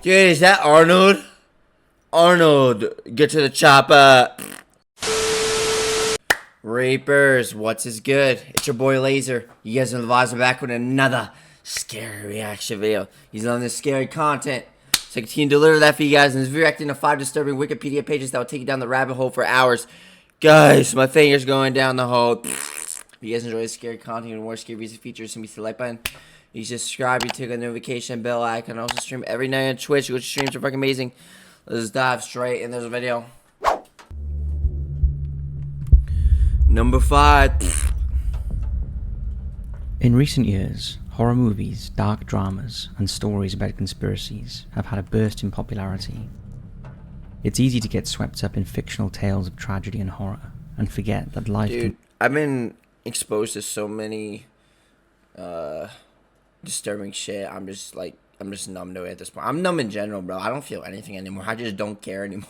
Dude, is that Arnold? Arnold, get to the chopper. Reapers, what's is good? It's your boy Laser. You guys know the vibes are back with another scary reaction video. He's on this scary content. So I continue to deliver that for you guys. And is reacting to 5 disturbing Wikipedia pages that will take you down the rabbit hole for hours. Guys, my finger's going down the hole. If you guys enjoy this scary content and more scary music features, send me the like button. You subscribe, you click the notification bell icon. I also stream every night on Twitch, which streams are fucking amazing. Let's dive straight into the video. Number 5. In recent years, horror movies, dark dramas, and stories about conspiracies have had a burst in popularity. It's easy to get swept up in fictional tales of tragedy and horror, and forget that life Dude, I've been exposed to so many disturbing shit. I'm just numb to it at this point. I'm numb in general, bro. I don't feel anything anymore. I just don't care anymore.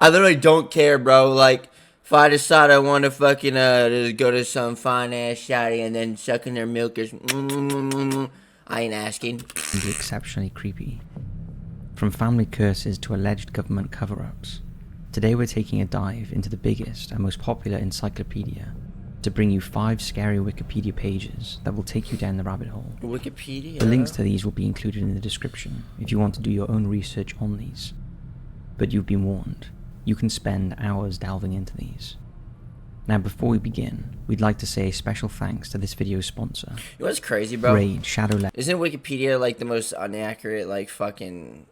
I literally don't care, bro. Like, if I decide I want to fucking just go to some fine ass shawty and then suck in their milkers, I ain't asking. can be exceptionally creepy. From family curses to alleged government cover-ups, today we're taking a dive into the biggest and most popular encyclopedia to bring you 5 scary Wikipedia pages that will take you down the rabbit hole. Wikipedia? The links to these will be included in the description if you want to do your own research on these. But you've been warned, you can spend hours delving into these. Now before we begin, we'd like to say a special thanks to this video's sponsor. You know what's crazy, bro? Raid Shadow Le- Isn't Wikipedia like the most inaccurate like fucking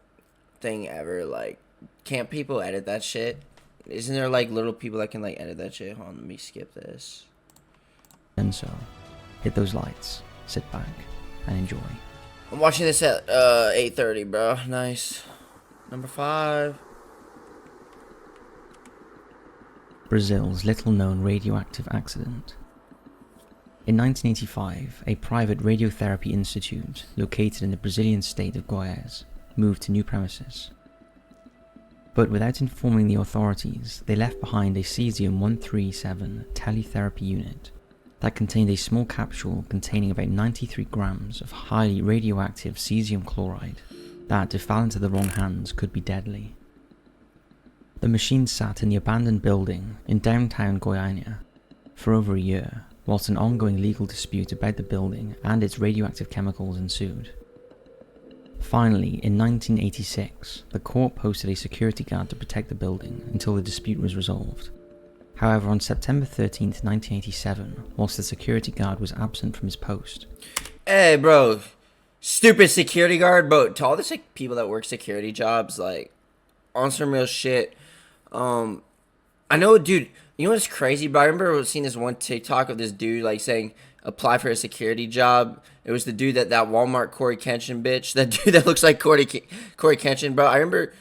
thing ever? Like, can't people edit that shit? Isn't there like little people that can like edit that shit? Hold on, let me skip this. And so, hit those lights, sit back, and enjoy. I'm watching this at 8:30, bro. Nice. Number 5. Brazil's little-known radioactive accident. In 1985, a private radiotherapy institute located in the Brazilian state of Goiás moved to new premises. But without informing the authorities, they left behind a cesium-137 teletherapy unit that contained a small capsule containing about 93 grams of highly radioactive cesium chloride that, if fell into the wrong hands, could be deadly. The machine sat in the abandoned building in downtown Goiânia for over a year, whilst an ongoing legal dispute about the building and its radioactive chemicals ensued. Finally, in 1986, the court posted a security guard to protect the building until the dispute was resolved. However, on September 13th, 1987, whilst the security guard was absent from his post... Hey, bro. Stupid security guard, bro. To all the people that work security jobs, like, on some real shit. I know, dude, you know what's crazy, bro? I remember seeing this one TikTok of this dude, like, saying, apply for a security job. It was the dude that Walmart Corey Kenshin bitch. That dude that looks like Corey Kenshin, bro. I remember,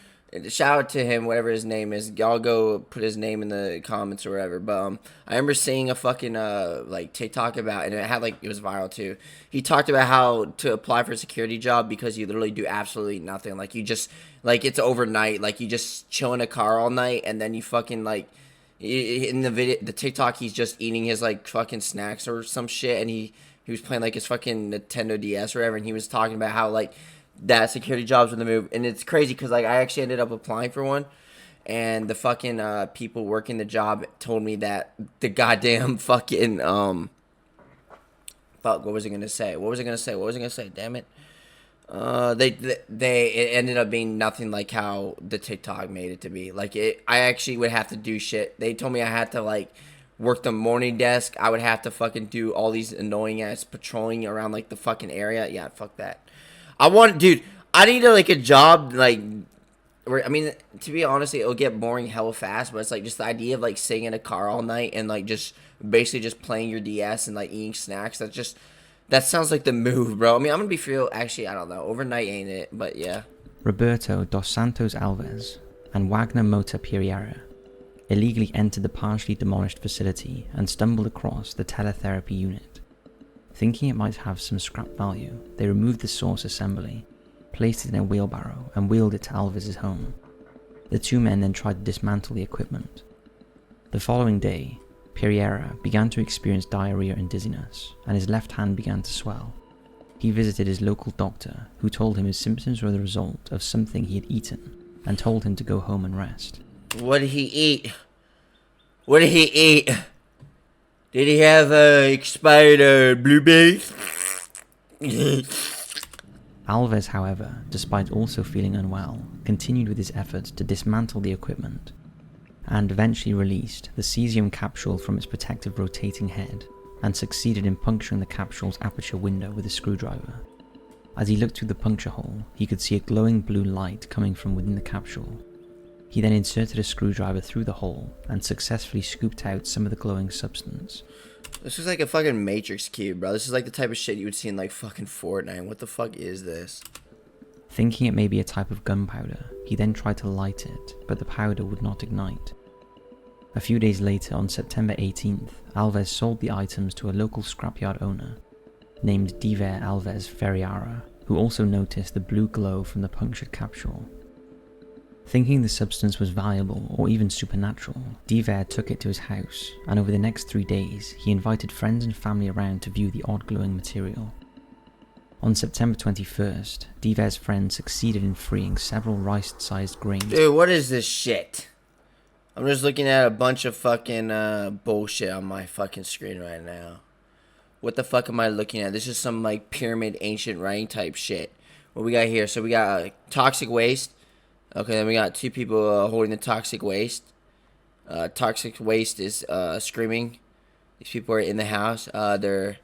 shout out to him, whatever his name is. Y'all go put his name in the comments or whatever. But I remember seeing a fucking like TikTok about, and it had like, it was viral too. He talked about how to apply for a security job because you literally do absolutely nothing. Like, you just, like, it's overnight. Like, you just chill in a car all night, and then you fucking like, in the video, the TikTok, he's just eating his like fucking snacks or some shit, and he was playing like his fucking Nintendo DS or whatever, and he was talking about how like that security jobs were the move. And it's crazy because like I actually ended up applying for one, and the fucking people working the job told me that the goddamn fucking fuck, what was I gonna say? Damn it. It ended up being nothing like how the TikTok made it to be. Like, I actually would have to do shit. They told me I had to like work the morning desk. I would have to fucking do all these annoying ass patrolling around like the fucking area. Yeah, fuck that. Dude, I need like a job like where, I mean, to be honest, it'll get boring hella fast, but it's like just the idea of like sitting in a car all night and like just basically just playing your DS and like eating snacks. That sounds like the move, bro. I mean, I'm gonna be real. Actually, I don't know. Overnight ain't it, but yeah. Roberto dos Santos Alves and Wagner Mota Pereira illegally entered the partially demolished facility and stumbled across the teletherapy unit. Thinking it might have some scrap value, they removed the source assembly, placed it in a wheelbarrow, and wheeled it to Alves' home. The two men then tried to dismantle the equipment. The following day, Pereira began to experience diarrhea and dizziness, and his left hand began to swell. He visited his local doctor, who told him his symptoms were the result of something he had eaten, and told him to go home and rest. What did he eat? What did he eat? Did he have expired blueberries? 𝐈𝐭'𝐬, however, despite also feeling unwell, continued with his efforts to dismantle the equipment, and eventually released the cesium capsule from its protective rotating head, and succeeded in puncturing the capsule's aperture window with a screwdriver. As he looked through the puncture hole, he could see a glowing blue light coming from within the capsule. He then inserted a screwdriver through the hole, and successfully scooped out some of the glowing substance. This is like a fucking Matrix cube, bro. This is like the type of shit you would see in like fucking Fortnite. What the fuck is this? Thinking it may be a type of gunpowder, he then tried to light it, but the powder would not ignite. A few days later, on September 18th, 𝐈𝐭'𝐬 sold the items to a local scrapyard owner, named 𝐷𝐵𝐴, who also noticed the blue glow from the punctured capsule. Thinking the substance was valuable or even supernatural, 𝐷𝐵𝐴 took it to his house, and over the next 3 days, he invited friends and family around to view the odd glowing material. On September 21st, 𝐷𝐵𝐴's friends succeeded in freeing several rice-sized grains. Dude, what is this shit? I'm just looking at a bunch of fucking bullshit on my fucking screen right now. What the fuck am I looking at? This is some like pyramid ancient writing type shit. What we got here? So we got toxic waste. Okay, then we got 2 people holding the toxic waste. Toxic waste is screaming. These people are in the house. They're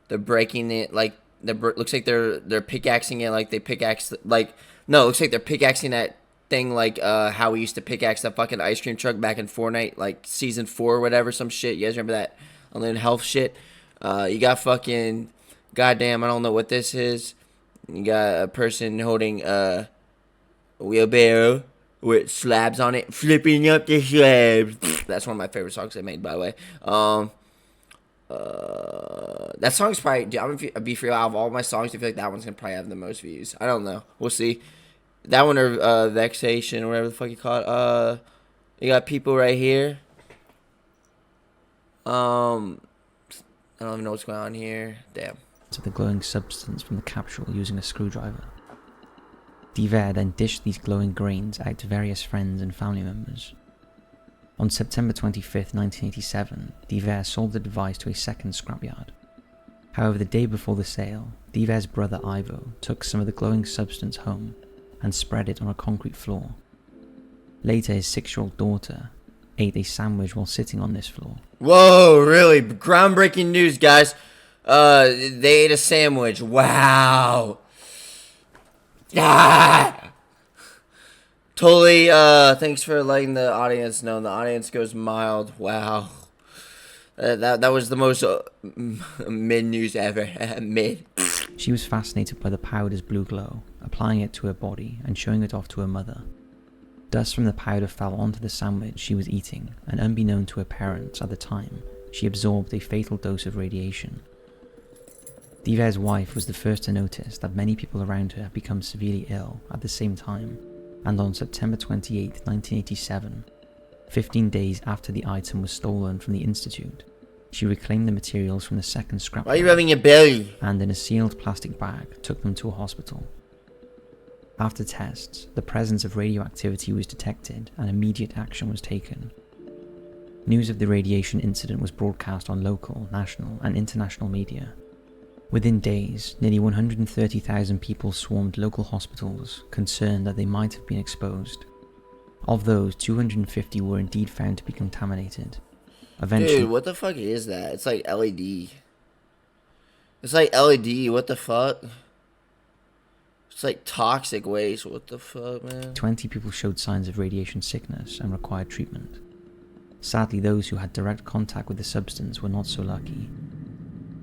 breaking it like looks like they're pickaxing it like they pickaxe like no, it looks like they're pickaxing that thing like how we used to pickaxe that fucking ice cream truck back in Fortnite, like season 4 or whatever, some shit. You guys remember that unlimited health shit? You got fucking goddamn, I don't know what this is. You got a person holding a wheelbarrow with slabs on it, flipping up the slabs. That's one of my favorite songs I made, by the way. That song's probably, dude, I'm gonna be for real, out of all my songs, I feel like that one's gonna probably have the most views. I don't know. We'll see. That one or Vexation or whatever the fuck you call it. You got people right here. I don't even know what's going on here. Damn. To the glowing substance from the capsule using a screwdriver. 𝐷𝐵𝐴 then dished these glowing grains out to various friends and family members. On September 25th, 1987, 𝐷𝐵𝐴 sold the device to a second scrapyard. However, the day before the sale, 𝐷𝐵𝐴's brother Ivo took some of the glowing substance home and spread it on a concrete floor. Later, his 6-year-old daughter ate a sandwich while sitting on this floor. Whoa, really? Groundbreaking news, guys. They ate a sandwich. Wow. Ah! Totally, thanks for letting the audience know. The audience goes mild. Wow. That was the most mid news ever. Mid. She was fascinated by the powder's blue glow, applying it to her body and showing it off to her mother. Dust from the powder fell onto the sandwich she was eating, and unbeknown to her parents at the time, she absorbed a fatal dose of radiation. 𝐷𝐵𝐴's wife was the first to notice that many people around her had become severely ill at the same time, and on September 28, 1987, 15 days after the item was stolen from the institute, she reclaimed the materials from the second scrap. Why are you rubbing your belly? And in a sealed plastic bag took them to a hospital. After tests, the presence of radioactivity was detected and immediate action was taken. News of the radiation incident was broadcast on local, national and international media. Within days, nearly 130,000 people swarmed local hospitals, concerned that they might have been exposed. Of those, 250 were indeed found to be contaminated. Eventually, dude, what the fuck is that? It's like LED. It's like LED, what the fuck? It's like toxic waste, what the fuck, man? 20 people showed signs of radiation sickness and required treatment. Sadly, those who had direct contact with the substance were not so lucky.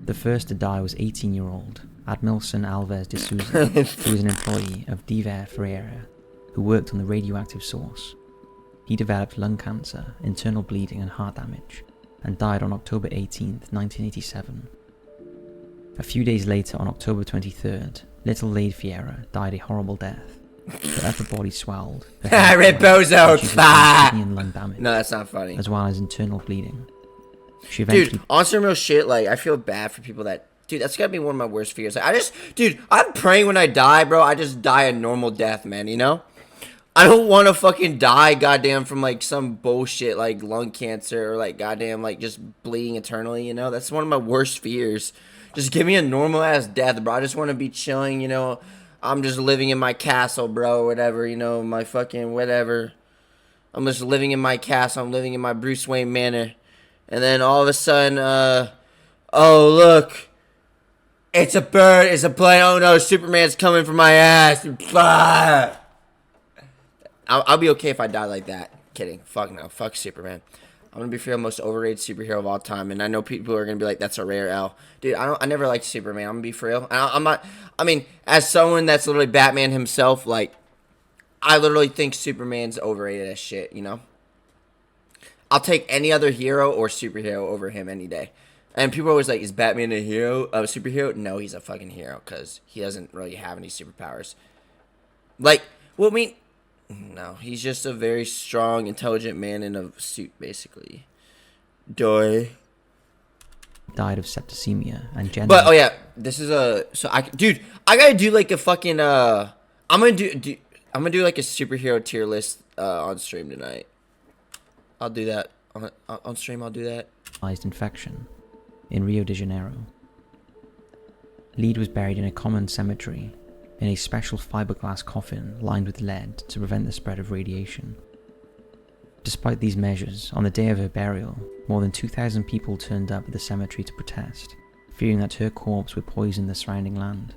The first to die was 18-year-old Admilson Alves de Souza, who was an employee of 𝐷𝐵𝐴 Ferreira, who worked on the radioactive source. He developed lung cancer, internal bleeding and heart damage, and died on October 18, 1987. A few days later, on October 23rd, little Lade Ferreira died a horrible death. Her upper body swelled. Rebozo! Kidney and lung damage. No, that's not funny. As well as internal bleeding. She eventually... Dude, on some real shit, like, I feel bad for people that Dude, that's gotta be one of my worst fears. Like, dude, I'm praying when I die, bro. I just die a normal death, man, you know? I don't want to fucking die, goddamn, from, like, some bullshit, like, lung cancer or, like, goddamn, like, just bleeding eternally, you know? That's one of my worst fears. Just give me a normal-ass death, bro. I just want to be chilling, you know? I'm just living in my castle, bro, whatever, you know? My fucking whatever. I'm just living in my castle. I'm living in my Bruce Wayne manor. And then all of a sudden, oh, look. It's a bird. It's a plane. Oh, no. Superman's coming for my ass. I'll be okay if I die like that. Kidding. Fuck no. Fuck Superman. I'm going to be for the most overrated superhero of all time. And I know people are going to be like, that's a rare L. Dude, I never liked Superman. I'm going to be for real. I'm not. I mean, as someone that's literally Batman himself, like, I literally think Superman's overrated as shit, you know? I'll take any other hero or superhero over him any day. And people are always like, is Batman a hero? A superhero? No, he's a fucking hero because he doesn't really have any superpowers. Like, well, I mean, no, he's just a very strong, intelligent man in a suit, basically. Died of septicemia and gender. But, oh yeah, this is dude, I gotta do like a fucking, I'm gonna do like a superhero tier list on stream tonight. I'll do that. On stream, I'll do that. Infection in Rio de Janeiro. Lead was buried in a common cemetery in a special fiberglass coffin lined with lead to prevent the spread of radiation. Despite these measures, on the day of her burial, more than 2,000 people turned up at the cemetery to protest, fearing that her corpse would poison the surrounding land.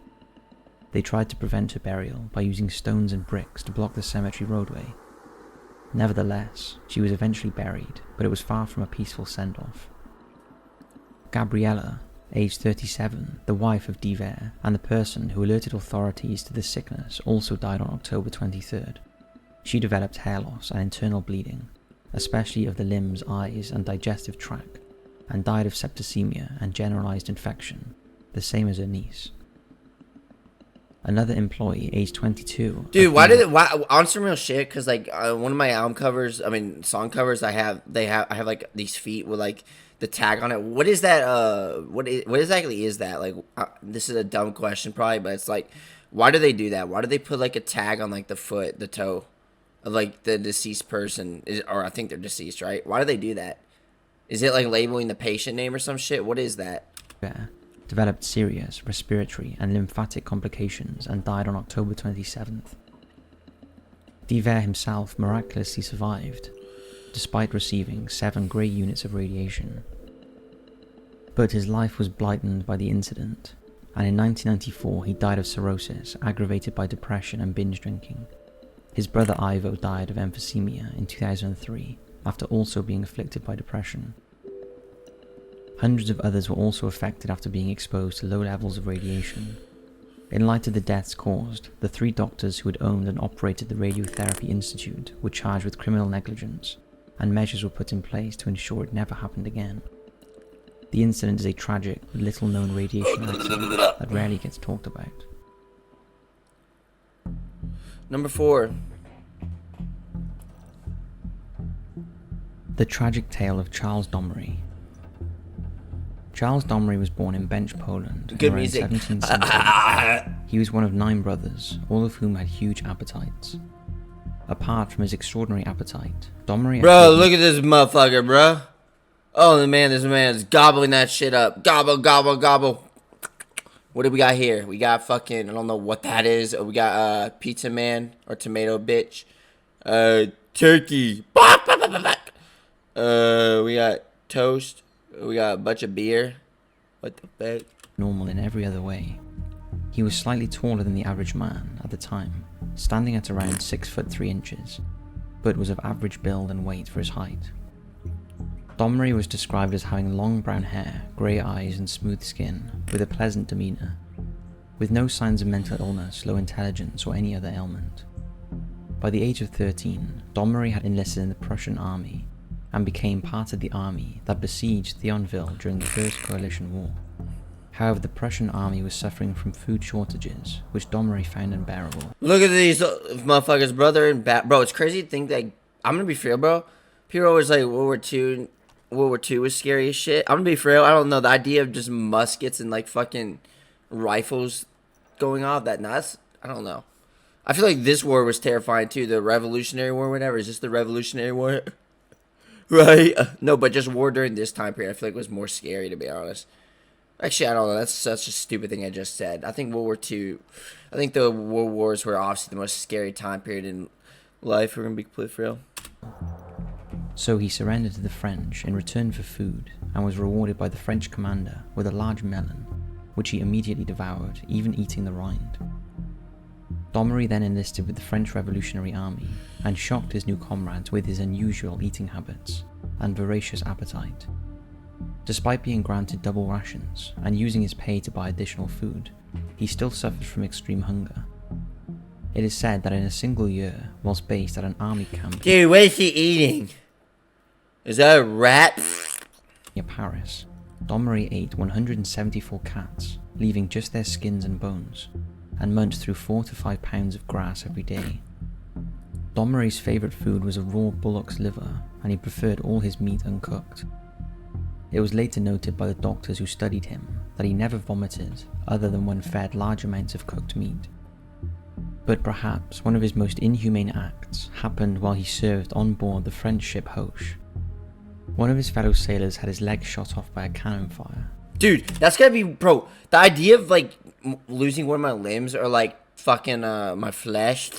They tried to prevent her burial by using stones and bricks to block the cemetery roadway. Nevertheless, she was eventually buried, but it was far from a peaceful send-off. Gabriella, aged 37, the wife of 𝐕𝐝, and the person who alerted authorities to the sickness, also died on October 23rd. She developed hair loss and internal bleeding, especially of the limbs, eyes, and digestive tract, and died of septicemia and generalized infection, the same as her niece. Another employee, aged 22. Dude, why on some real shit? Because like one of my album covers, I mean song covers, I have like these feet with like the tag on it. What is that? What exactly is that? Like, this is a dumb question probably, but it's like, why do they do that? Why do they put like a tag on like the foot, the toe, of like the deceased person? Or I think they're deceased, right? Why do they do that? Is it like labeling the patient name or some shit? What is that? Yeah. Developed serious respiratory and lymphatic complications and died on October 27th. 𝐕𝐝 himself miraculously survived, despite receiving 7 grey units of radiation. But his life was blighted by the incident, and in 1994 he died of cirrhosis aggravated by depression and binge drinking. His brother 𝐈𝐭'𝐬 died of emphysema in 2003 after also being afflicted by depression. Hundreds of others were also affected after being exposed to low levels of radiation. In light of the deaths caused, the 3 doctors who had owned and operated the Radiotherapy Institute were charged with criminal negligence, and measures were put in place to ensure it never happened again. The incident is a tragic but little known radiation accident that rarely gets talked about. Number 4. The tragic tale of Charles Dommery. Charles Dommery was born in Bench, Poland in around 1770. He was one of 9 brothers, all of whom had huge appetites. Apart from his extraordinary appetite, Dommery... Bro, look at this motherfucker, bro. Oh, this man's gobbling that shit up. Gobble, gobble, gobble. What do we got here? We got fucking, I don't know what that is. We got pizza man or tomato bitch. Turkey. We got toast. We got a bunch of beer. What the fuck? Normal in every other way. He was slightly taller than the average man at the time, standing at around 6 foot 3 inches, but was of average build and weight for his height. Dommery was described as having long brown hair, grey eyes and smooth skin, with a pleasant demeanour, with no signs of mental illness, low intelligence or any other ailment. By the age of 13, Dommery had enlisted in the Prussian army, and became part of the army that besieged Thionville during the First Coalition War. However, the Prussian army was suffering from food shortages, which Dommery found unbearable. Look at these motherfuckers, brother and bro. It's crazy to think that, I'm gonna be real, bro. People always like World War II. World War II was scary as shit. I'm gonna be for real. I don't know. The idea of just muskets and like fucking rifles going off, that nuts. I don't know. I feel like this war was terrifying too. The Revolutionary War, whatever. Is this the Revolutionary War? Right? No, but just war during this time period, I feel like was more scary, to be honest. Actually, I don't know. That's such a stupid thing I just said. I think World War II. I think the World Wars were obviously the most scary time period in life. We're gonna be completely for real. So he surrendered to the French in return for food and was rewarded by the French commander with a large melon, which he immediately devoured, even eating the rind. Dommery then enlisted with the French Revolutionary Army and shocked his new comrades with his unusual eating habits and voracious appetite. Despite being granted double rations and using his pay to buy additional food, he still suffered from extreme hunger. It is said that in a single year, whilst based at an army camp Dude, what is he eating? Is that a rat? near Paris, Dommery ate 174 cats, leaving just their skins and bones, and munched through 4 to 5 pounds of grass every day. Dommery's favourite food was a raw bullock's liver, and he preferred all his meat uncooked. It was later noted by the doctors who studied him that he never vomited other than when fed large amounts of cooked meat. But perhaps one of his most inhumane acts happened while he served on board the French ship 𝐬𝐻. One of his fellow sailors had his leg shot off by a cannon fire. Dude, that's gotta be, bro. The idea of like losing one of my limbs or like fucking my flesh,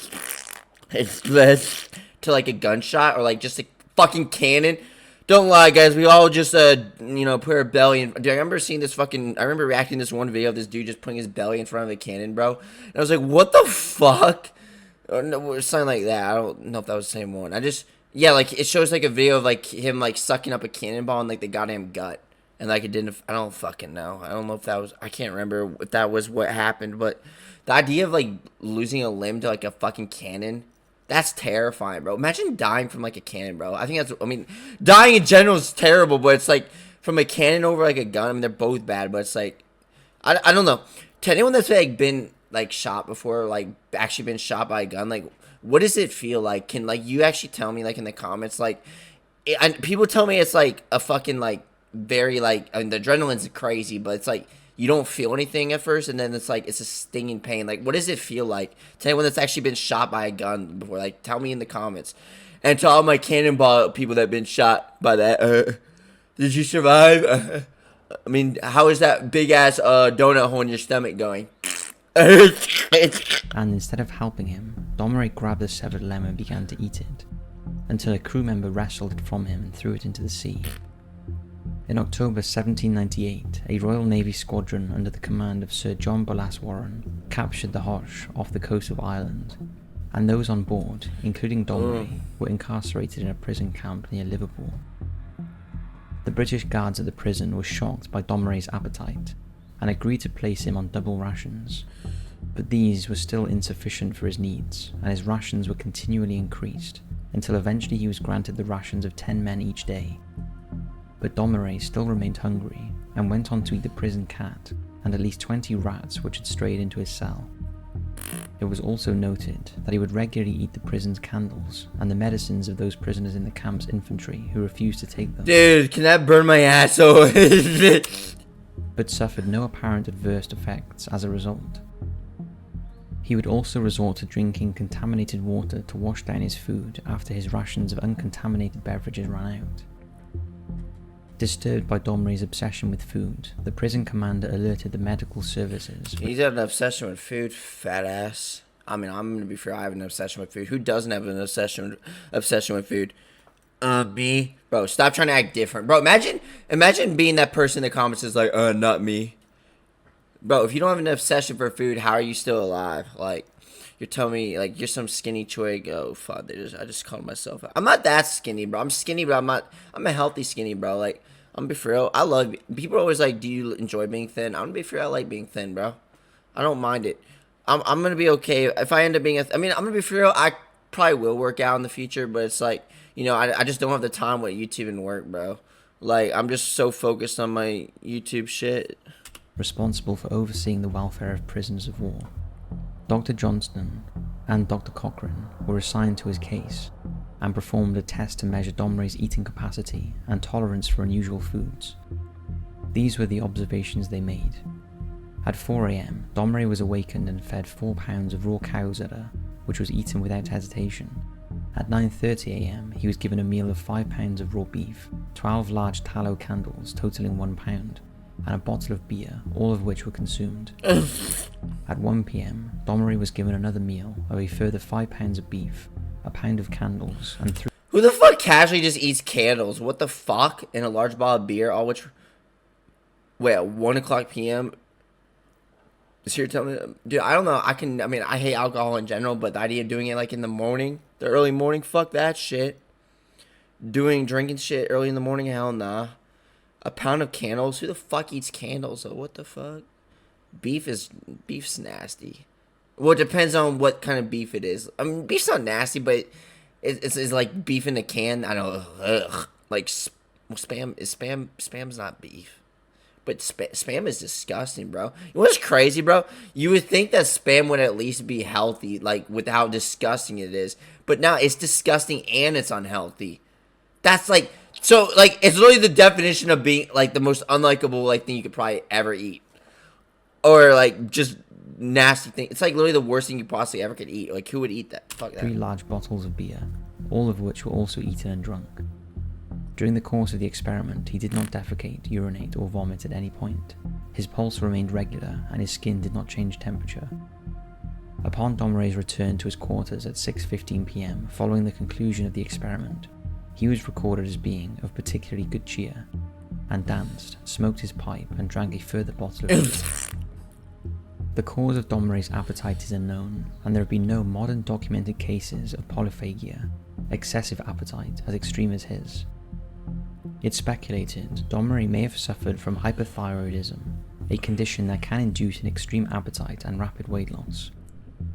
his flesh, to like a gunshot or like just a fucking cannon. Don't lie, guys. We all just you know, put our belly in. Dude, I remember seeing this fucking. I remember reacting to this one video of this dude just putting his belly in front of a cannon, bro. And I was like, what the fuck? Or no, something like that. I don't know if that was the same one. Yeah, like it shows like a video of like him like sucking up a cannonball in like the goddamn gut. And like it didn't, I don't fucking know. I don't know if that was, I can't remember if that was what happened. But the idea of like losing a limb to like a fucking cannon, that's terrifying, bro. Imagine dying from like a cannon, bro. I think that's, I mean, dying in general is terrible. But it's like from a cannon over like a gun. I mean, they're both bad. But it's like, I don't know. To anyone that's like been like shot before, like actually been shot by a gun, like what does it feel like? Can like you actually tell me like in the comments, like, and people tell me it's like a fucking like, very like, I mean, the adrenaline's crazy, but it's like you don't feel anything at first, and then it's like it's a stinging pain. Like, what does it feel like to anyone that's actually been shot by a gun before? Like, tell me in the comments. And to all my cannonball people that have been shot by that, did you survive? I mean, how is that big ass donut hole in your stomach going? And instead of helping him, Dommery grabbed the severed limb and began to eat it, until a crew member wrestled it from him and threw it into the sea. In October 1798, a Royal Navy squadron under the command of Sir John Bolas Warren captured the 𝐻 off the coast of Ireland, and those on board, including Dommery, were incarcerated in a prison camp near Liverpool. The British guards at the prison were shocked by Dommery's appetite, and agreed to place him on double rations, but these were still insufficient for his needs, and his rations were continually increased, until eventually he was granted the rations of 10 men each day. But Dommery still remained hungry, and went on to eat the prison cat, and at least 20 rats which had strayed into his cell. It was also noted that he would regularly eat the prison's candles, and the medicines of those prisoners in the camp's infantry who refused to take them. Dude, can that burn my asshole? But suffered no apparent adverse effects as a result. He would also resort to drinking contaminated water to wash down his food after his rations of uncontaminated beverages ran out. Disturbed by Dommery's obsession with food, the prison commander alerted the medical services. He's got an obsession with food, fat ass. I mean, I'm gonna be fair, I have an obsession with food. Who doesn't have an obsession with food? Me. Bro, stop trying to act different. Bro, imagine being that person in the comments is like, not me. Bro, if you don't have an obsession for food, how are you still alive? Like, you're telling me, like, you're some skinny twig. Oh, fuck, I just called myself out. I'm not that skinny, bro. I'm skinny, but I'm a healthy skinny, bro. Like, I'm gonna be for real. I love, people are always like, do you enjoy being thin? I'm gonna be for real, I like being thin, bro. I don't mind it. I'm gonna be okay. If I end up being I mean, I'm gonna be for real, I probably will work out in the future, but it's like, you know, I just don't have the time with YouTube and work, bro. Like, I'm just so focused on my YouTube shit. Responsible for overseeing the welfare of prisoners of war. Dr. Johnston and Dr. Cochrane were assigned to his case, and performed a test to measure Domre's eating capacity and tolerance for unusual foods. These were the observations they made. At 4 AM, Domre was awakened and fed 4 pounds of raw cow's udder, which was eaten without hesitation. At 9:30 AM, he was given a meal of 5 pounds of raw beef, 12 large tallow candles totaling 1 pound, and a bottle of beer, all of which were consumed. At 1 PM, Domre was given another meal of a further 5 pounds of beef, a pound of candles, and Who the fuck casually just eats candles? What the fuck? And a large bottle of beer, all which... Wait, at 1 o'clock PM? Is here telling me... Dude, I don't know. I mean, I hate alcohol in general, but the idea of doing it, like, in the morning, the early morning, fuck that shit. Drinking shit early in the morning, hell nah. A pound of candles? Who the fuck eats candles, though? What the fuck? Beef's nasty. Well, it depends on what kind of beef it is. I mean, beef's not nasty, but it's like beef in a can. I don't know. Ugh. Like, spam's not beef. But spam is disgusting, bro. You know what's crazy, bro? You would think that spam would at least be healthy, like, with how disgusting it is. But now it's disgusting and it's unhealthy. That's like... So, like, it's literally the definition of being, like, the most unlikable, like, thing you could probably ever eat. Or, like, just nasty thing. It's, like, literally the worst thing you possibly ever could eat. Like, who would eat that? Fuck that. 3 large bottles of beer, all of which were also eaten and drunk. During the course of the experiment, he did not defecate, urinate, or vomit at any point. His pulse remained regular, and his skin did not change temperature. Upon Domre's return to his quarters at 6:15 PM, following the conclusion of the experiment, he was recorded as being of particularly good cheer, and danced, smoked his pipe, and drank a further bottle of beer. The cause of Domre's appetite is unknown, and there have been no modern documented cases of polyphagia, excessive appetite as extreme as his. It's speculated Domre may have suffered from hypothyroidism, a condition that can induce an extreme appetite and rapid weight loss.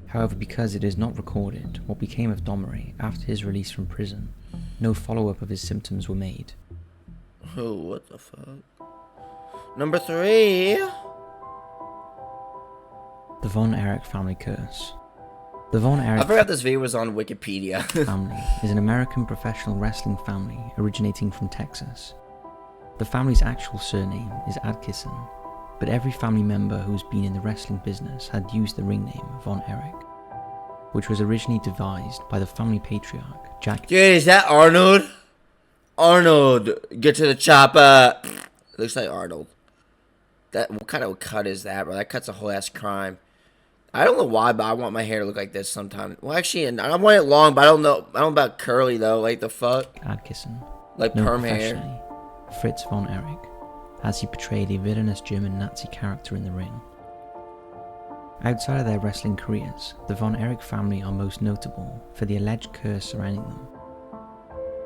However, because it is not recorded what became of Domre after his release from prison, no follow-up of his symptoms were made. Oh, what the fuck? Number 3. The Von Erich family curse. The Von Erich I forgot this video was on Wikipedia. family is an American professional wrestling family originating from Texas. The family's actual surname is Adkisson, but every family member who's been in the wrestling business had used the ring name Von Erich, which was originally devised by the family patriarch Jack. Dude, is that Arnold? Arnold, get to the chopper. Looks like Arnold. What kind of cut is that, bro? That cut's a whole ass crime. I don't know why, but I want my hair to look like this sometime. Well, actually, I want it long, but I don't know about curly, though. Like, the fuck? Adkisson, like known perm hair. professionally Fritz von Erich, as he portrayed a villainous German Nazi character in the ring. Outside of their wrestling careers, the Von Erich family are most notable for the alleged curse surrounding them.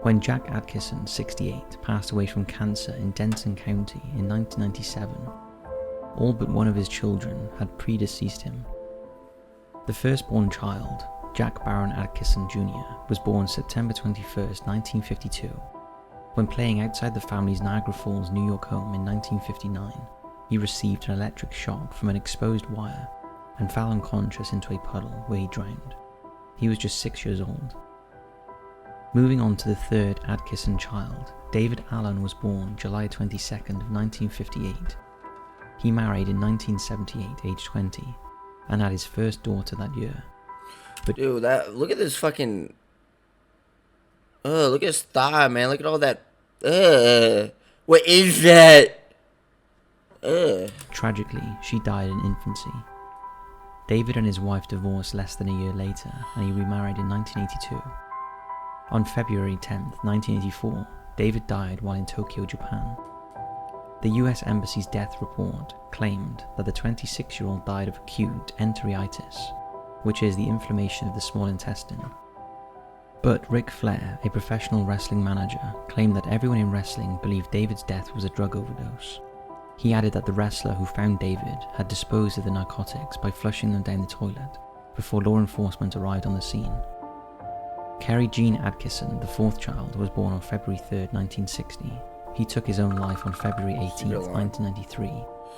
When Jack Adkisson, 68, passed away from cancer in Denton County in 1997, all but one of his children had predeceased him. The firstborn child, Jack Baron Adkisson Jr., was born September 21st, 1952. When playing outside the family's Niagara Falls, New York home in 1959, he received an electric shock from an exposed wire and fell unconscious into a puddle where he drowned. He was just 6 years old. Moving on to the third Adkisson child, David Allen was born July 22nd of 1958. He married in 1978, age 20, and had his first daughter that year. But dude, look at this fucking... look at his thigh, man. Look at all that... what is that? Tragically, she died in infancy. David and his wife divorced less than a year later, and he remarried in 1982. On February 10th, 1984, David died while in Tokyo, Japan. The US Embassy's death report claimed that the 26-year-old died of acute enteritis, which is the inflammation of the small intestine. But Ric Flair, a professional wrestling manager, claimed that everyone in wrestling believed David's death was a drug overdose. He added that the wrestler who found David had disposed of the narcotics by flushing them down the toilet before law enforcement arrived on the scene. Kerry Jean Adkisson, the fourth child, was born on February 3rd, 1960. He took his own life on February 18th, 1993,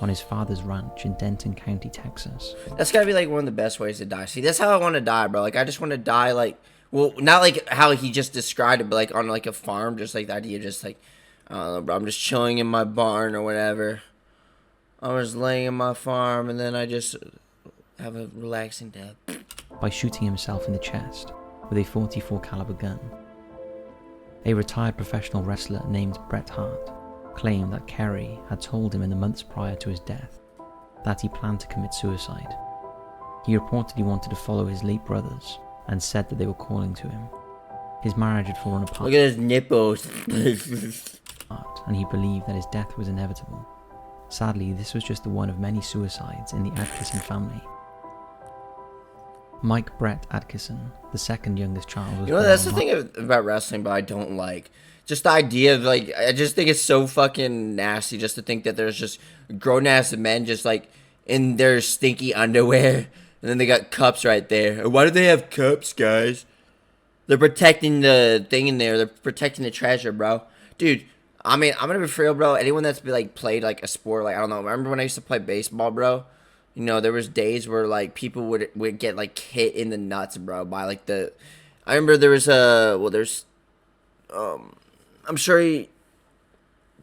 on his father's ranch in Denton County, Texas. That's gotta be like one of the best ways to die. See, that's how I want to die, bro. Like, I just want to die like Well, not like how he just described it, but like on like a farm, just like the idea, just like, I don't know, bro, I'm just chilling in my barn or whatever. I was laying in my farm, and then I just have a relaxing day. By shooting himself in the chest with a .44 caliber gun. A retired professional wrestler named Bret Hart claimed that Kerry had told him in the months prior to his death that he planned to commit suicide. He reportedly wanted to follow his late brothers and said that they were calling to him. His marriage had fallen apart. Look at his nipples. And he believed that his death was inevitable. Sadly, this was just the one of many suicides in the Atkinson family. Mike Brett Atkinson, the second youngest child, was born that's the on thing about wrestling, but I don't like. Just the idea of, like, I just think it's so fucking nasty just to think that there's just grown-ass men just, like, in their stinky underwear, and then they got cups right there. Why do they have cups, guys? They're protecting the thing in there. They're protecting the treasure, bro. Dude, I mean, I'm gonna be for real, bro. Anyone that's, like, played, like, a sport, like, I don't know. Remember when I used to play baseball, bro? You know, there was days where, like, people would get, like, hit in the nuts, bro, by, like, the... I remember there was I'm sure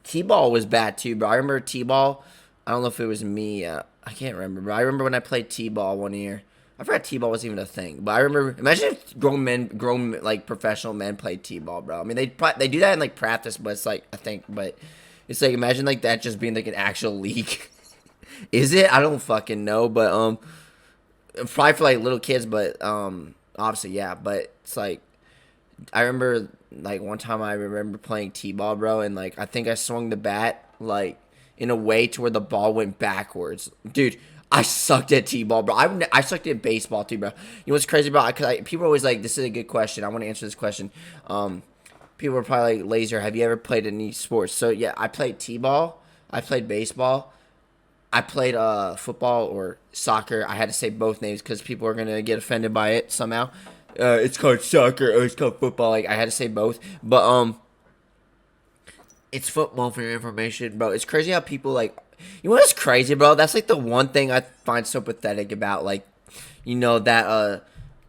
T-ball was bad, too, bro. I remember T-ball. I don't know if it was me. I can't remember, bro. I remember when I played T-ball one year. I forgot T-ball was even a thing. But I remember... Imagine if grown, like, professional men played T-ball, bro. I mean, they do that in, like, practice, but it's, like, I think... But it's, like, imagine, like, that just being, like, an actual league. Is it? I don't fucking know, but probably for like little kids, but obviously yeah. But it's like I remember like one time I remember playing T-ball, bro, and like I think I swung the bat like in a way to where the ball went backwards, dude. I sucked at T-ball, bro. I sucked at baseball too, bro. You know what's crazy about? Cause people are always like, this is a good question. I want to answer this question. People are probably like, Laser, have you ever played any sports? So yeah, I played T-ball. I played baseball. I played football or soccer. I had to say both names because people are gonna get offended by it somehow. It's called soccer or it's called football. Like I had to say both, but it's football for your information, bro. It's crazy how people like. You know what's crazy, bro? That's like the one thing I find so pathetic about like, you know that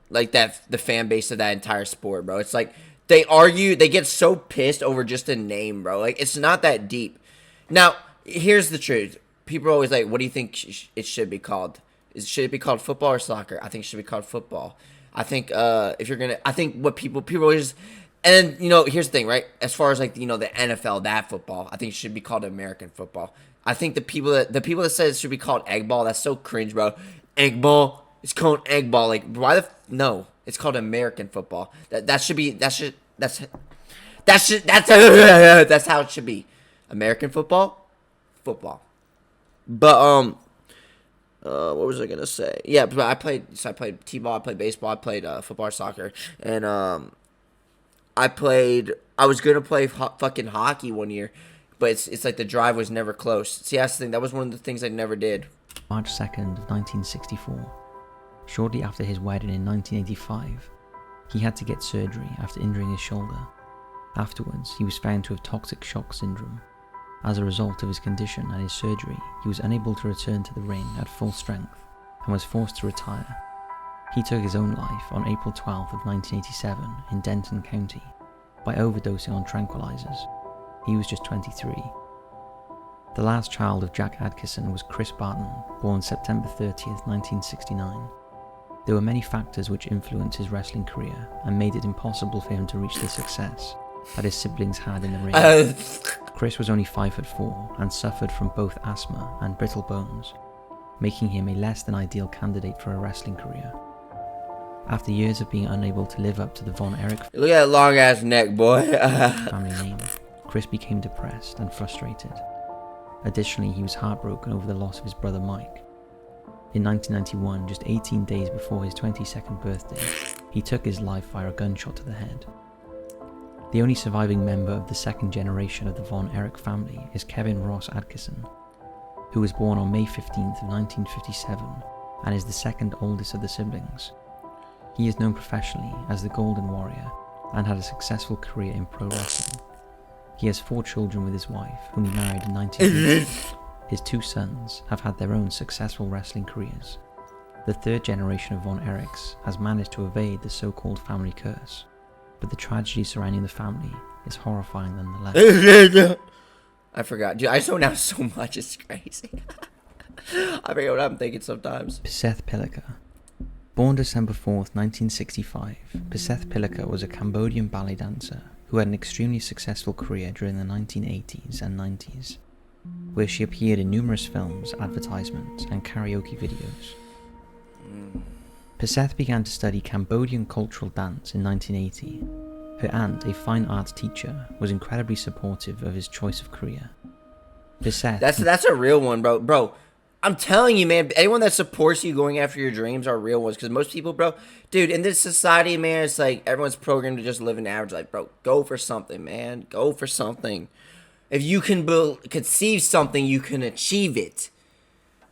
like that the fan base of that entire sport, bro. It's like they argue, they get so pissed over just a name, bro. Like it's not that deep. Now here's the truth. People are always like, what do you think it should be called? Should it be called football or soccer? I think it should be called football. I think if you're going to, I think what people always, and then, you know, here's the thing, right? As far as like, you know, the NFL, that football, I think it should be called American football. I think the people that say it should be called egg ball, that's so cringe, bro. Egg ball, it's called egg ball. Like, why no, it's called American football. That's how it should be. American football. But what was I gonna say? Yeah, but I played T-ball, I played baseball, I played football, soccer, and I was gonna play fucking hockey one year, but it's like the drive was never close. See, that's the thing. That was one of the things I never did. March 2nd of 1964. Shortly after his wedding in 1985, he had to get surgery after injuring his shoulder. Afterwards, he was found to have toxic shock syndrome. As a result of his condition and his surgery, he was unable to return to the ring at full strength and was forced to retire. He took his own life on April 12th of 1987 in Denton County by overdosing on tranquilizers. He was just 23. The last child of Jack Atkinson was Chris Barton, born September 30th, 1969. There were many factors which influenced his wrestling career and made it impossible for him to reach the success that his siblings had in the ring. Chris was only 5'4" and suffered from both asthma and brittle bones, making him a less than ideal candidate for a wrestling career. After years of being unable to live up to the Von Erich Look at that long ass neck, boy. family name, Chris became depressed and frustrated. Additionally, he was heartbroken over the loss of his brother Mike. In 1991, just 18 days before his 22nd birthday, he took his life via a gunshot to the head. The only surviving member of the second generation of the Von Erich family is Kevin Ross Atkinson, who was born on May 15th of 1957 and is the second oldest of the siblings. He is known professionally as the Golden Warrior and had a successful career in pro wrestling. He has 4 children with his wife, whom he married in 1980. His 2 sons have had their own successful wrestling careers. The third generation of von Erichs has managed to evade the so-called family curse, but the tragedy surrounding the family is horrifying nonetheless. I forgot. Dude, I zone out so much, it's crazy. I forget what I'm thinking sometimes. 𝐵𝐶𝐬. Born December 4th, 1965, 𝐵𝐶𝐬 was a Cambodian ballet dancer who had an extremely successful career during the 1980s and 90s, where she appeared in numerous films, advertisements, and karaoke videos. 𝐵𝐶𝐬 began to study Cambodian cultural dance in 1980. Her aunt, a fine arts teacher, was incredibly supportive of his choice of career. 𝐵𝐶𝐬. That's a real one, bro. Bro, I'm telling you, man, anyone that supports you going after your dreams are real ones. Because most people, bro, dude, in this society, man, it's like everyone's programmed to just live an average life. Bro, go for something, man. Go for something. If you can conceive something, you can achieve it.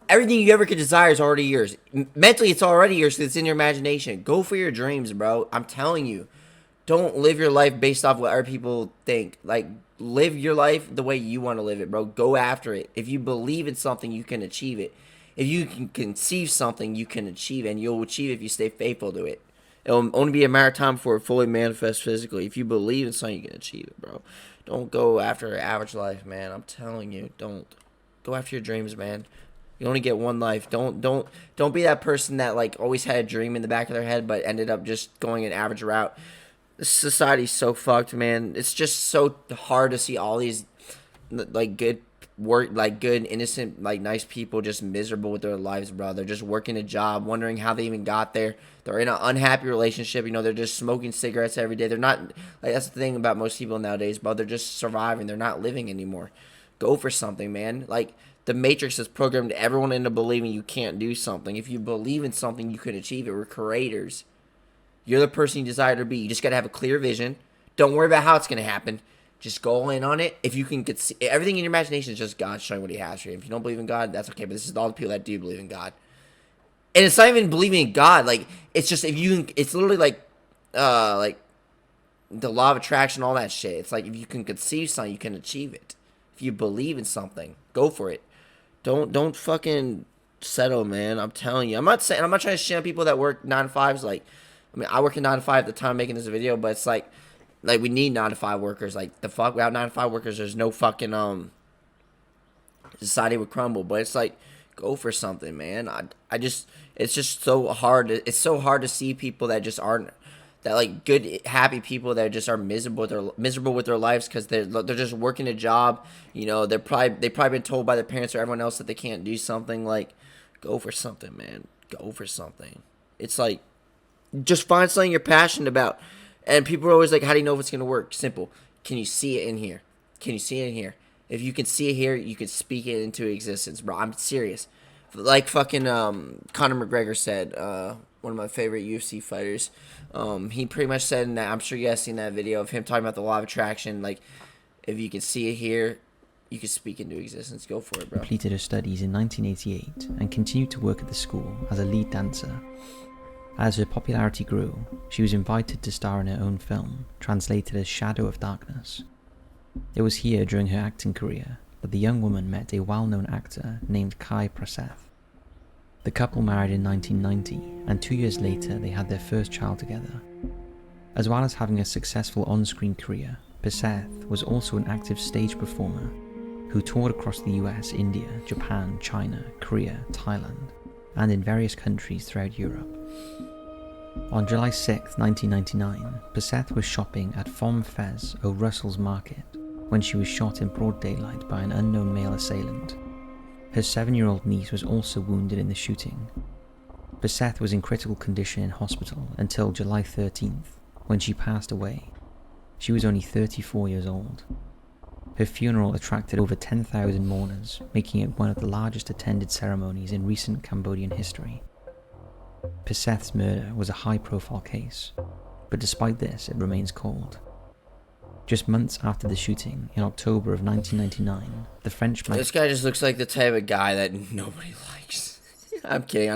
Everything you ever could desire is already yours. Mentally, it's already yours because it's in your imagination. Go for your dreams, bro. I'm telling you. Don't live your life based off what other people think. Like, live your life the way you want to live it, bro. Go after it. If you believe in something, you can achieve it. If you can conceive something, you can achieve it. And you'll achieve it if you stay faithful to it. It'll only be a matter of time before it fully manifests physically. If you believe in something, you can achieve it, bro. Don't go after an average life, man. I'm telling you, don't. Go after your dreams, man. You only get one life. Don't be that person that, like, always had a dream in the back of their head but ended up just going an average route. This society's so fucked, man. It's just so hard to see all these, like, good, innocent, like, nice people just miserable with their lives, bro. They're just working a job, wondering how they even got there. They're in an unhappy relationship. You know, they're just smoking cigarettes every day. They're not, like, that's the thing about most people nowadays, bro. They're just surviving. They're not living anymore. Go for something, man. Like, the Matrix has programmed everyone into believing you can't do something. If you believe in something, you can achieve it. We're creators. You're the person you desire to be. You just got to have a clear vision. Don't worry about how it's going to happen. Just go in on it. If you can get everything in your imagination is just God showing what he has for you. If you don't believe in God, that's okay. But this is all the people that do believe in God. And it's not even believing in God. Like, it's just, if you can, it's literally like the law of attraction, all that shit. It's like, if you can conceive something, you can achieve it. If you believe in something, go for it. Don't fucking settle, man. I'm telling you. I'm not trying to shit on people that work 9 to 5s. Like, I mean, I work in 9 to 5 at the time making this video, but it's like we need 9 to 5 workers. Like, the fuck, without 9 to 5 workers, there's no fucking society would crumble. But it's like, go for something, man. It's just so hard. It's so hard to see people that just aren't, that, like, good, happy people that just are miserable with their lives because they're just working a job. You know, they've probably been told by their parents or everyone else that they can't do something. Like, go for something, man. Go for something. It's like, just find something you're passionate about. And people are always like, how do you know if it's going to work? Simple. Can you see it in here? Can you see it in here? If you can see it here, you can speak it into existence, bro. I'm serious. Like fucking Conor McGregor said, one of my favorite UFC fighters. He pretty much said in that, I'm sure you guys seen that video of him talking about the law of attraction. Like, if you can see it here, you can speak into existence. Go for it, bro. Completed her studies in 1988 and continued to work at the school as a lead dancer. As her popularity grew, she was invited to star in her own film, translated as Shadow of Darkness. It was here during her acting career that the young woman met a well-known actor named Kai Praseth. The couple married in 1990, and 2 years later they had their first child together. As well as having a successful on-screen career, 𝐵𝐶𝐬 was also an active stage performer who toured across the US, India, Japan, China, Korea, Thailand, and in various countries throughout Europe. On July 6, 1999, 𝐵𝐶𝐬 was shopping at Fom Fez O'Russell's Market when she was shot in broad daylight by an unknown male assailant. Her 7-year-old niece was also wounded in the shooting. 𝐵𝐶𝐬 was in critical condition in hospital until July 13th, when she passed away. She was only 34 years old. Her funeral attracted over 10,000 mourners, making it one of the largest attended ceremonies in recent Cambodian history. 𝐵𝐶𝐬's murder was a high-profile case, but despite this, it remains cold. Just months after the shooting, in October of 1999, the French... This guy just looks like the type of guy that nobody likes. I'm kidding.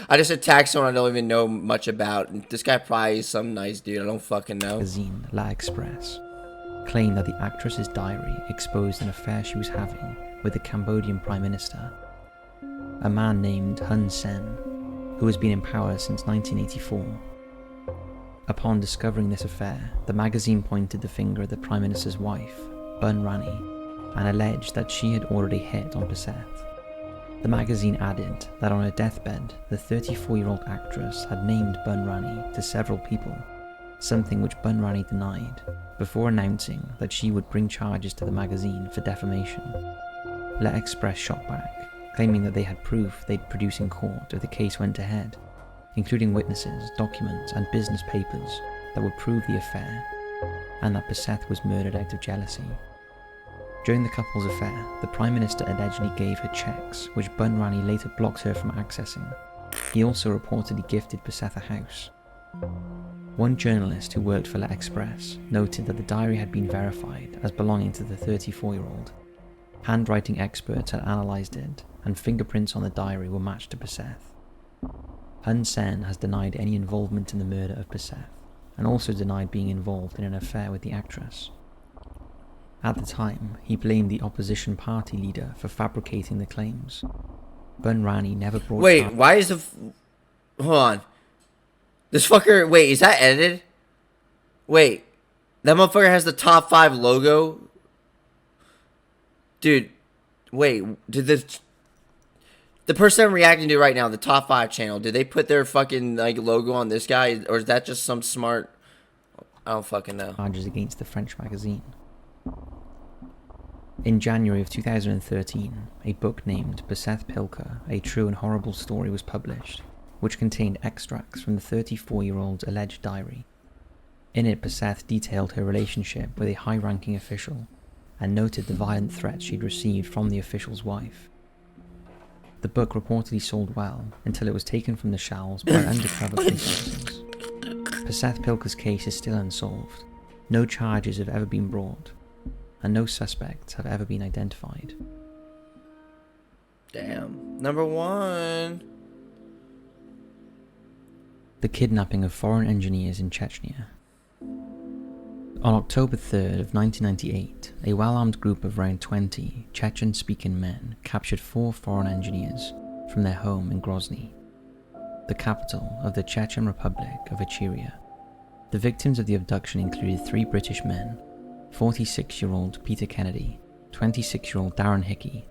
I just attacked someone I don't even know much about. This guy probably is some nice dude. I don't fucking know. Magazine L'Express claimed that the actress's diary exposed an affair she was having with the Cambodian Prime Minister, a man named Hun Sen, who has been in power since 1984. Upon discovering this affair, the magazine pointed the finger at the Prime Minister's wife, Bun Rani, and alleged that she had already hit on Peseth. The magazine added that on her deathbed, the 34-year-old actress had named Bun Rani to several people, something which Bun Rani denied, before announcing that she would bring charges to the magazine for defamation. 𝐿'Express shot back, claiming that they had proof they'd produce in court if the case went ahead, including witnesses, documents and business papers that would prove the affair, and that Peseth was murdered out of jealousy. During the couple's affair, the Prime Minister allegedly gave her checks, which Bun Rani later blocked her from accessing. He also reportedly gifted Peseth a house. One journalist who worked for 𝐿'Express noted that the diary had been verified as belonging to the 34-year-old. Handwriting experts had analysed it, and fingerprints on the diary were matched to Peseth. Hun Sen has denied any involvement in the murder of Peseth, and also denied being involved in an affair with the actress. At the time, he blamed the opposition party leader for fabricating the claims. Bun Rani never brought... Wait, why is the... Hold on. This fucker... Wait, is that edited? Wait. That motherfucker has the top 5 logo? Dude. Wait. Did the person I'm reacting to right now, the top 5 channel, did they put their fucking like logo on this guy? Or is that just some smart... I don't fucking know. ...charges against the French magazine. In January of 2013, a book named Peseth 𝐿𝐞, A True and Horrible Story was published, which contained extracts from the 34-year-old's alleged diary. In it, Peseth detailed her relationship with a high-ranking official, and noted the violent threats she'd received from the official's wife. The book reportedly sold well, until it was taken from the shelves by undercover police officers. Peseth 𝐿𝐞's case is still unsolved. No charges have ever been brought, and no suspects have ever been identified. Damn. Number 1. The kidnapping of foreign engineers in Chechnya. On October 3rd of 1998, a well-armed group of around 20 Chechen-speaking men captured 4 foreign engineers from their home in Grozny, the capital of the Chechen Republic of Ichkeria. The victims of the abduction included 3 British men, 46-year-old Peter Kennedy, 26-year-old Darren Hickey,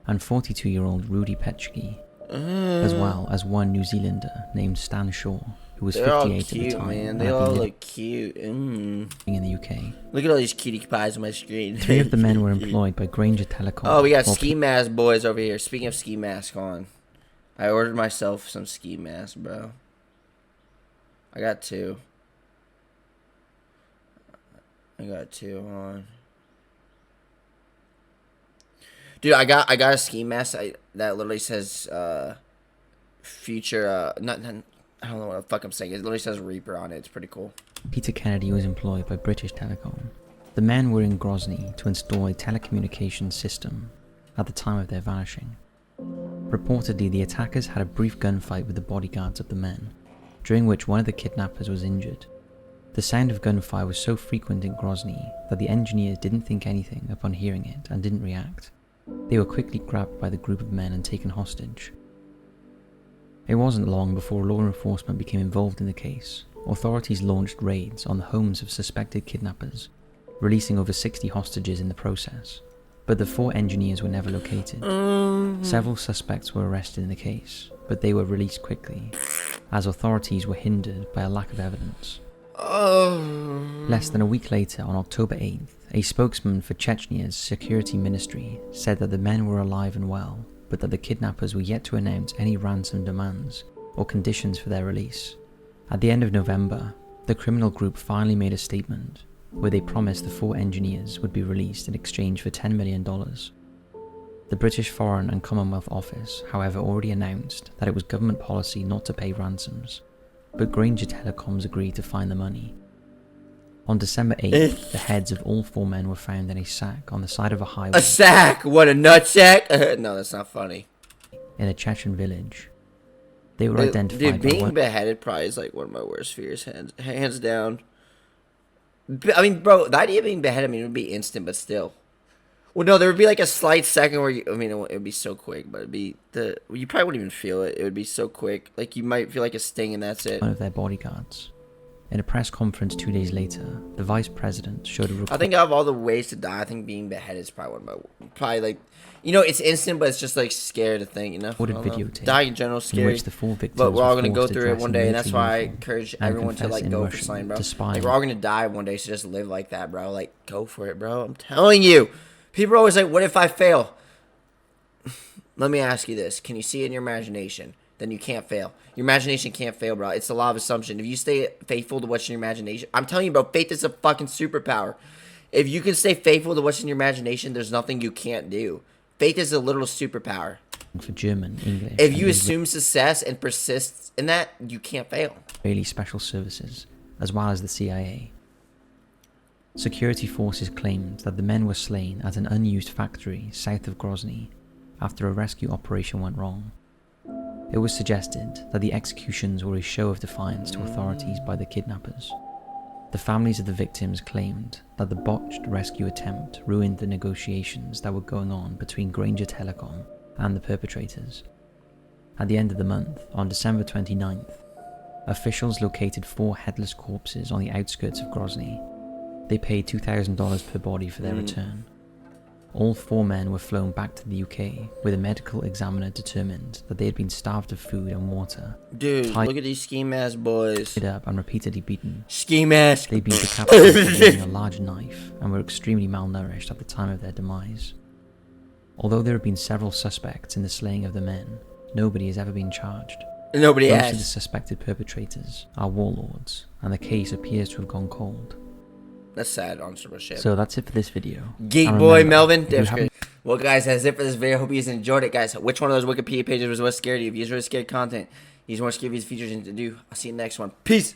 and 42-year-old Rudy Petschke, as well as one New Zealander named Stan Shaw, who was 58 at the time. Man. They all look cute. In the UK. Look at all these cutie pies on my screen. 3 of the men were employed by Granger Telecom. Oh, we got ski mask boys over here. Speaking of ski mask on, I ordered myself some ski masks, bro. I got 2. On. Dude, I got a ski mask that literally says future not I don't know what the fuck I'm saying. It literally says Reaper on it. It's pretty cool. Peter Kennedy was employed by British Telecom. The men were in Grozny to install a telecommunications system at the time of their vanishing. Reportedly, the attackers had a brief gunfight with the bodyguards of the men, during which one of the kidnappers was injured. The sound of gunfire was so frequent in Grozny that the engineers didn't think anything upon hearing it and didn't react. They were quickly grabbed by the group of men and taken hostage. It wasn't long before law enforcement became involved in the case. Authorities launched raids on the homes of suspected kidnappers, releasing over 60 hostages in the process. But the 4 engineers were never located. Several suspects were arrested in the case, but they were released quickly, as authorities were hindered by a lack of evidence. Less than a week later, on October 8th, a spokesman for Chechnya's security ministry said that the men were alive and well, but that the kidnappers were yet to announce any ransom demands or conditions for their release. At the end of November, the criminal group finally made a statement where they promised the 4 engineers would be released in exchange for $10 million. The British Foreign and Commonwealth Office, however, already announced that it was government policy not to pay ransoms, but Granger Telecoms agreed to find the money. On December 8th, the heads of all 4 men were found in a sack on the side of a highway. A sack? What, a nut sack? No, that's not funny. In a Chechen village. They were identified. Dude, being beheaded probably is like one of my worst fears, hands down. I mean, bro, the idea of being beheaded, I mean, it would be instant, but still. Well, no, there would be like a slight second where you, I mean, it would be so quick, but it'd be you probably wouldn't even feel it. It would be so quick. Like, you might feel like a sting and that's it. One of their bodyguards. In a press conference 2 days later, the vice president showed a I think out of all the ways to die, I think being beheaded is probably one of my, probably like, you know, it's instant, but it's just like scary to think, you know? videotape Die in general is in scary, which the 4 victims but we're all going to forced go through it dress one in day, and that's military why I uniform encourage and everyone to confess like in go for Russian something, bro. to spy. Like, we're all going to die one day, so just live like that, bro. Like, go for it, bro. I'm telling you. People are always like, what if I fail? Let me ask you this. Can you see it in your imagination? Then you can't fail. Your imagination can't fail, bro. It's the law of assumption. If you stay faithful to what's in your imagination, I'm telling you, bro, faith is a fucking superpower. If you can stay faithful to what's in your imagination, there's nothing you can't do. Faith is a literal superpower. For German, English. If you assume success and persist in that, you can't fail. Israeli special services, as well as the CIA. Security forces claimed that the men were slain at an unused factory south of Grozny after a rescue operation went wrong. It was suggested that the executions were a show of defiance to authorities by the kidnappers. The families of the victims claimed that the botched rescue attempt ruined the negotiations that were going on between Granger Telecom and the perpetrators. At the end of the month, on December 29th, officials located 4 headless corpses on the outskirts of Grozny. They paid $2,000 per body for their return. All 4 men were flown back to the UK, where the medical examiner determined that they had been starved of food and water. Dude, look at these scheme-ass boys. Up and repeatedly beaten. Scheme-ass. They'd been decapitated using a large knife and were extremely malnourished at the time of their demise. Although there have been several suspects in the slaying of the men, nobody has ever been charged. Nobody Most has. of the suspected perpetrators are warlords, and the case appears to have gone cold. That's sad on some shit. So that's it for this video. Geek And boy remember, Melvin. if you That's haven't- good. Well, guys, that's it for this video. Hope you guys enjoyed it, guys. Which one of those Wikipedia pages was what scared you? If you guys really scared content, you just want to give these features and to do. I'll see you in the next one. Peace.